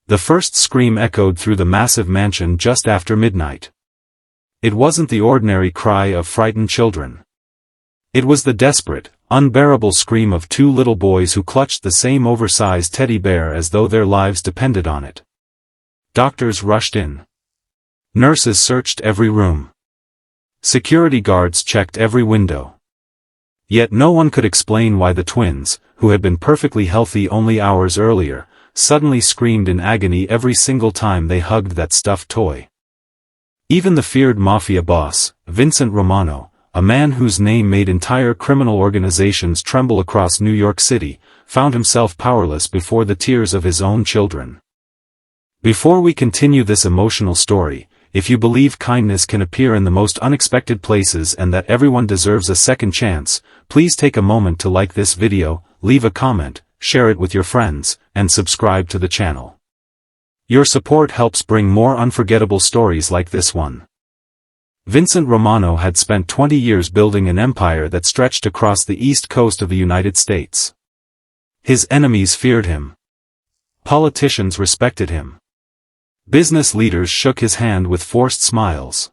The first scream echoed through the massive mansion just after midnight. It wasn't the ordinary cry of frightened children. It was the desperate, unbearable scream of two little boys who clutched the same oversized teddy bear as though their lives depended on it. Doctors rushed in. Nurses searched every room. Security guards checked every window. Yet no one could explain why the twins, who had been perfectly healthy only hours earlier, suddenly screamed in agony every single time they hugged that stuffed toy. Even the feared Mafia boss, Vincent Romano, a man whose name made entire criminal organizations tremble across New York City, found himself powerless before the tears of his own children. Before we continue this emotional story, if you believe kindness can appear in the most unexpected places and that everyone deserves a second chance, please take a moment to like this video, leave a comment, share it with your friends, and subscribe to the channel. Your support helps bring more unforgettable stories like this one. Vincent Romano had spent 20 years building an empire that stretched across the east coast of the United States. His enemies feared him. Politicians respected him. Business leaders shook his hand with forced smiles.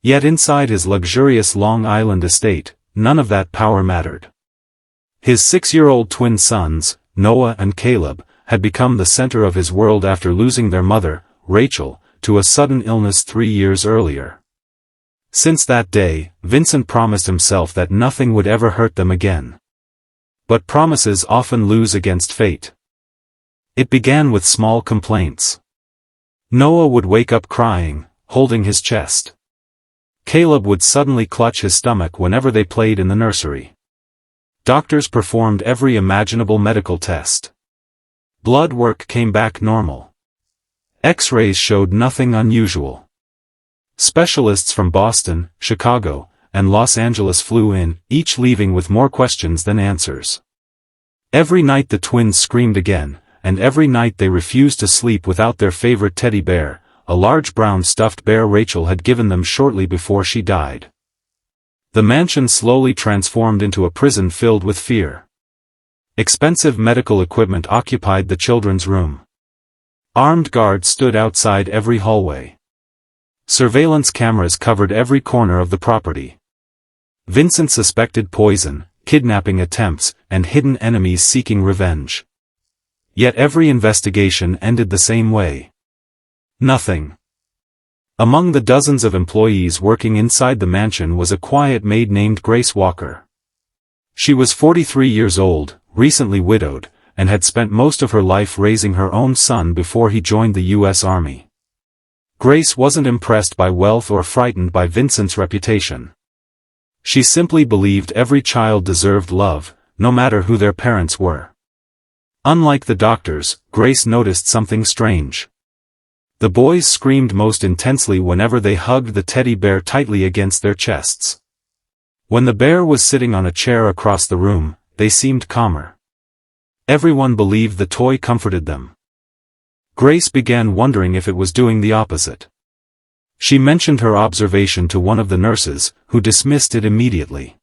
Yet inside his luxurious Long Island estate, none of that power mattered. His 6-year-old twin sons, Noah and Caleb, had become the center of his world after losing their mother, Rachel, to a sudden illness 3 years earlier. Since that day, Vincent promised himself that nothing would ever hurt them again. But promises often lose against fate. It began with small complaints. Noah would wake up crying, holding his chest. Caleb would suddenly clutch his stomach whenever they played in the nursery. Doctors performed every imaginable medical test. Blood work came back normal. X-rays showed nothing unusual. Specialists from Boston, Chicago, and Los Angeles flew in, each leaving with more questions than answers. Every night the twins screamed again, and every night they refused to sleep without their favorite teddy bear, a large brown stuffed bear Rachel had given them shortly before she died. The mansion slowly transformed into a prison filled with fear. Expensive medical equipment occupied the children's room. Armed guards stood outside every hallway. Surveillance cameras covered every corner of the property. Vincent suspected poison, kidnapping attempts, and hidden enemies seeking revenge. Yet every investigation ended the same way. Nothing. Among the dozens of employees working inside the mansion was a quiet maid named Grace Walker. She was 43 years old, recently widowed, and had spent most of her life raising her own son before he joined the U.S. Army. Grace wasn't impressed by wealth or frightened by Vincent's reputation. She simply believed every child deserved love, no matter who their parents were. Unlike the doctors, Grace noticed something strange. The boys screamed most intensely whenever they hugged the teddy bear tightly against their chests. When the bear was sitting on a chair across the room, they seemed calmer. Everyone believed the toy comforted them. Grace began wondering if it was doing the opposite. She mentioned her observation to one of the nurses, who dismissed it immediately.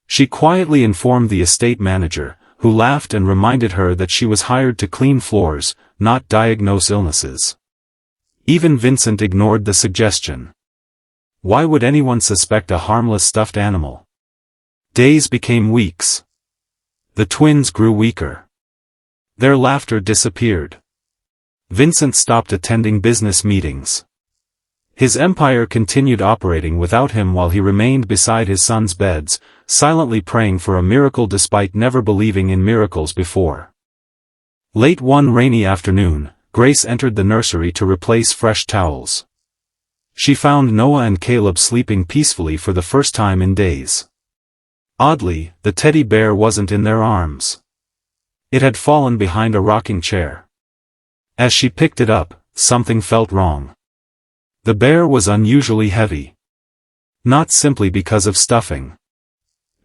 She quietly informed the estate manager, who laughed and reminded her that she was hired to clean floors, not diagnose illnesses. Even Vincent ignored the suggestion. Why would anyone suspect a harmless stuffed animal? Days became weeks. The twins grew weaker. Their laughter disappeared. Vincent stopped attending business meetings. His empire continued operating without him while he remained beside his sons' beds, silently praying for a miracle despite never believing in miracles before. Late one rainy afternoon, Grace entered the nursery to replace fresh towels. She found Noah and Caleb sleeping peacefully for the first time in days. Oddly, the teddy bear wasn't in their arms. It had fallen behind a rocking chair. As she picked it up, something felt wrong. The bear was unusually heavy. Not simply because of stuffing.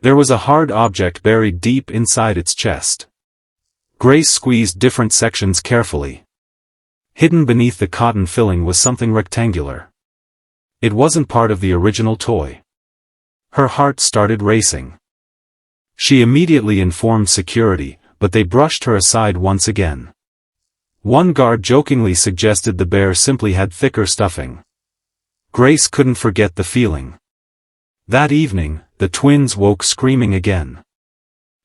There was a hard object buried deep inside its chest. Grace squeezed different sections carefully. Hidden beneath the cotton filling was something rectangular. It wasn't part of the original toy. Her heart started racing. She immediately informed security, but they brushed her aside once again. One guard jokingly suggested the bear simply had thicker stuffing. Grace couldn't forget the feeling. That evening, the twins woke screaming again.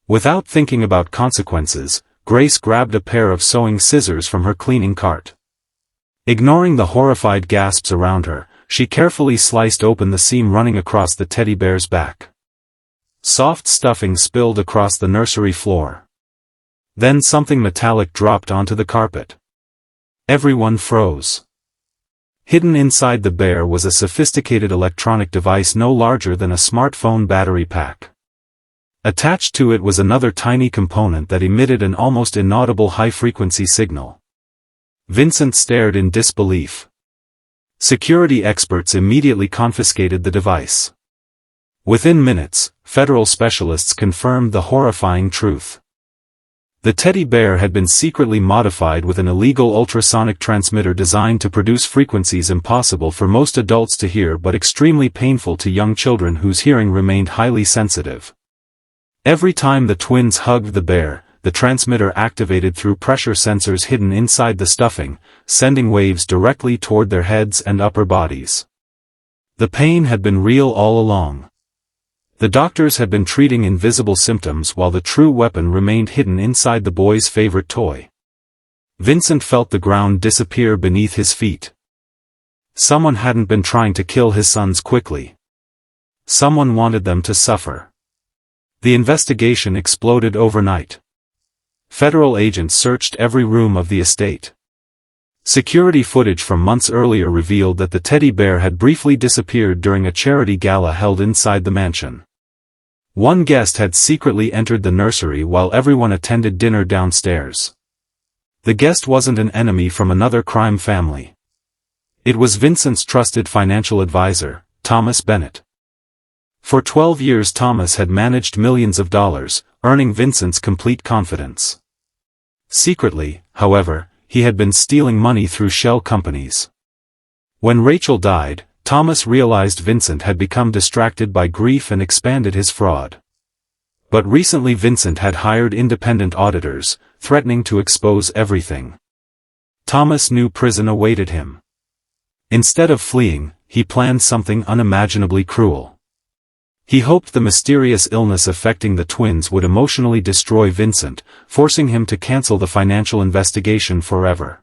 Without thinking about consequences, Grace grabbed a pair of sewing scissors from her cleaning cart. Ignoring the horrified gasps around her, she carefully sliced open the seam running across the teddy bear's back. Soft stuffing spilled across the nursery floor. Then something metallic dropped onto the carpet. Everyone froze. Hidden inside the bear was a sophisticated electronic device no larger than a smartphone battery pack. Attached to it was another tiny component that emitted an almost inaudible high-frequency signal. Vincent stared in disbelief. Security experts immediately confiscated the device. Within minutes, federal specialists confirmed the horrifying truth. The teddy bear had been secretly modified with an illegal ultrasonic transmitter designed to produce frequencies impossible for most adults to hear but extremely painful to young children whose hearing remained highly sensitive. Every time the twins hugged the bear, the transmitter activated through pressure sensors hidden inside the stuffing, sending waves directly toward their heads and upper bodies. The pain had been real all along. The doctors had been treating invisible symptoms while the true weapon remained hidden inside the boy's favorite toy. Vincent felt the ground disappear beneath his feet. Someone hadn't been trying to kill his sons quickly. Someone wanted them to suffer. The investigation exploded overnight. Federal agents searched every room of the estate. Security footage from months earlier revealed that the teddy bear had briefly disappeared during a charity gala held inside the mansion. One guest had secretly entered the nursery while everyone attended dinner downstairs. The guest wasn't an enemy from another crime family. It was Vincent's trusted financial advisor, Thomas Bennett. For 12 years Thomas had managed millions of dollars, earning Vincent's complete confidence. Secretly, however, he had been stealing money through shell companies. When Rachel died, Thomas realized Vincent had become distracted by grief and expanded his fraud. But recently Vincent had hired independent auditors, threatening to expose everything. Thomas knew prison awaited him. Instead of fleeing, he planned something unimaginably cruel. He hoped the mysterious illness affecting the twins would emotionally destroy Vincent, forcing him to cancel the financial investigation forever.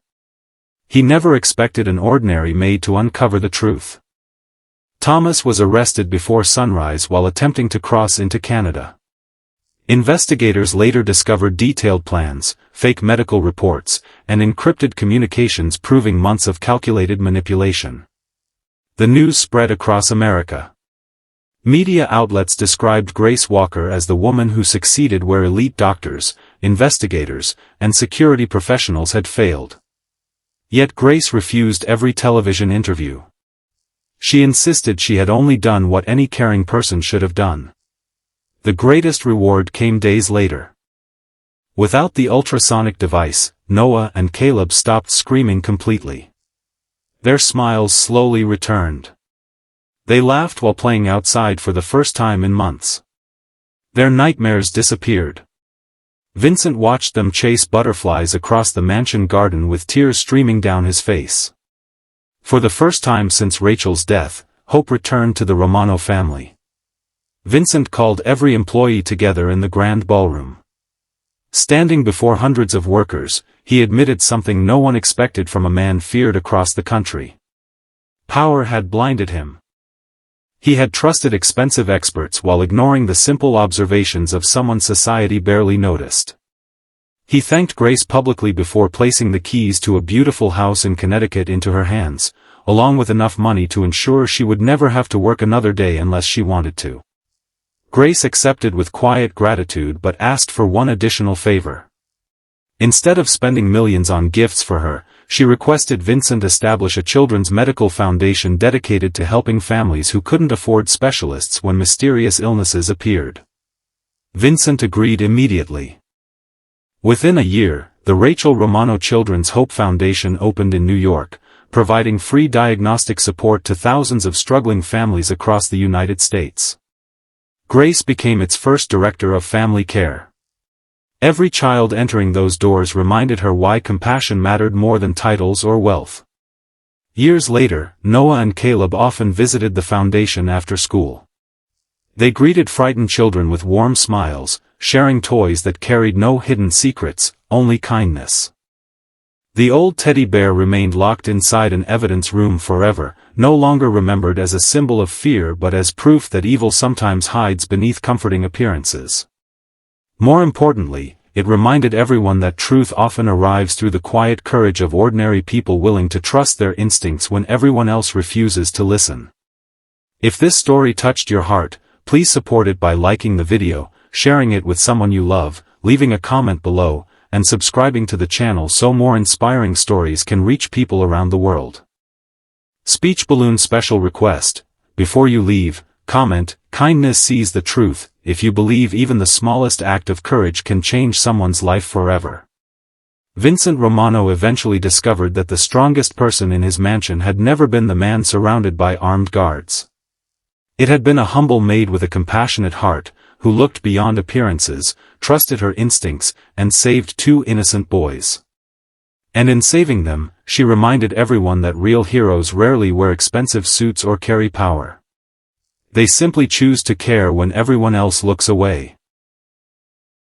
He never expected an ordinary maid to uncover the truth. Thomas was arrested before sunrise while attempting to cross into Canada. Investigators later discovered detailed plans, fake medical reports, and encrypted communications proving months of calculated manipulation. The news spread across America. Media outlets described Grace Walker as the woman who succeeded where elite doctors, investigators, and security professionals had failed. Yet Grace refused every television interview. She insisted she had only done what any caring person should have done. The greatest reward came days later. Without the ultrasonic device, Noah and Caleb stopped screaming completely. Their smiles slowly returned. They laughed while playing outside for the first time in months. Their nightmares disappeared. Vincent watched them chase butterflies across the mansion garden with tears streaming down his face. For the first time since Rachel's death, hope returned to the Romano family. Vincent called every employee together in the grand ballroom. Standing before hundreds of workers, he admitted something no one expected from a man feared across the country. Power had blinded him. He had trusted expensive experts while ignoring the simple observations of someone society barely noticed. He thanked Grace publicly before placing the keys to a beautiful house in Connecticut into her hands, along with enough money to ensure she would never have to work another day unless she wanted to. Grace accepted with quiet gratitude but asked for one additional favor. Instead of spending millions on gifts for her, she requested Vincent establish a children's medical foundation dedicated to helping families who couldn't afford specialists when mysterious illnesses appeared. Vincent agreed immediately. Within a year, the Rachel Romano Children's Hope Foundation opened in New York, providing free diagnostic support to thousands of struggling families across the United States. Grace became its first director of family care. Every child entering those doors reminded her why compassion mattered more than titles or wealth. Years later, Noah and Caleb often visited the foundation after school. They greeted frightened children with warm smiles, sharing toys that carried no hidden secrets, only kindness. The old teddy bear remained locked inside an evidence room forever, no longer remembered as a symbol of fear but as proof that evil sometimes hides beneath comforting appearances. More importantly, it reminded everyone that truth often arrives through the quiet courage of ordinary people willing to trust their instincts when everyone else refuses to listen. If this story touched your heart, please support it by liking the video, sharing it with someone you love, leaving a comment below, and subscribing to the channel so more inspiring stories can reach people around the world. Speech balloon special request: before you leave, comment, "Kindness sees the truth," if you believe even the smallest act of courage can change someone's life forever. Vincent Romano eventually discovered that the strongest person in his mansion had never been the man surrounded by armed guards. It had been a humble maid with a compassionate heart, who looked beyond appearances, trusted her instincts, and saved two innocent boys. And in saving them, she reminded everyone that real heroes rarely wear expensive suits or carry power. They simply choose to care when everyone else looks away.